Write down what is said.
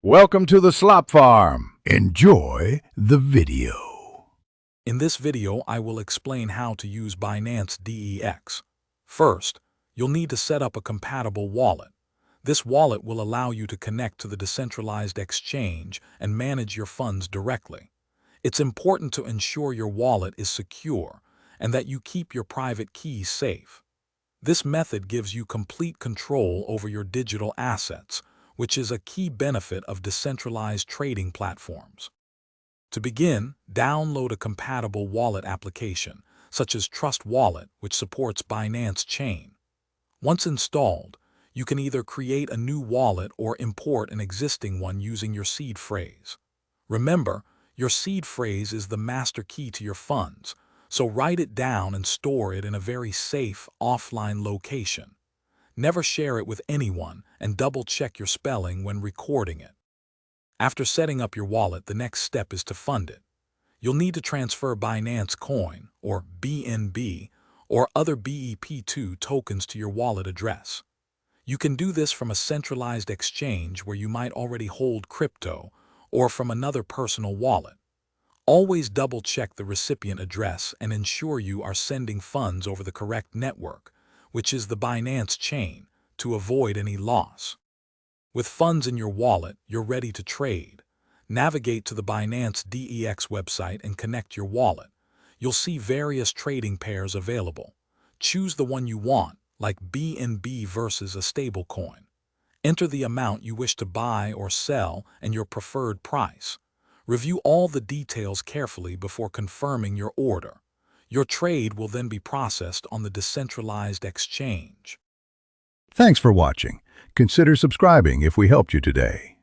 Welcome to the Slop Farm. Enjoy the video. In this video, I will explain how to use Binance DEX. First, you'll need to set up a compatible wallet. This wallet will allow you to connect to the decentralized exchange and manage your funds directly. It's important to ensure your wallet is secure and that you keep your private keys safe. This method gives you complete control over your digital assets, which is a key benefit of decentralized trading platforms. To begin, download a compatible wallet application, such as Trust Wallet, which supports Binance Chain. Once installed, you can either create a new wallet or import an existing one using your seed phrase. Remember, your seed phrase is the master key to your funds, so write it down and store it in a very safe, offline location. Never share it with anyone and double-check your spelling when recording it. After setting up your wallet, the next step is to fund it. You'll need to transfer Binance Coin, or BNB, or other BEP2 tokens to your wallet address. You can do this from a centralized exchange where you might already hold crypto, or from another personal wallet. Always double-check the recipient address and ensure you are sending funds over the correct network, which is the Binance Chain, to avoid any loss. With funds in your wallet, you're ready to trade. Navigate to the Binance DEX website and connect your wallet. You'll see various trading pairs available. Choose the one you want, like BNB versus a stablecoin. Enter the amount you wish to buy or sell and your preferred price. Review all the details carefully before confirming your order. Your trade will then be processed on the decentralized exchange. Thanks for watching. Consider subscribing if we helped you today.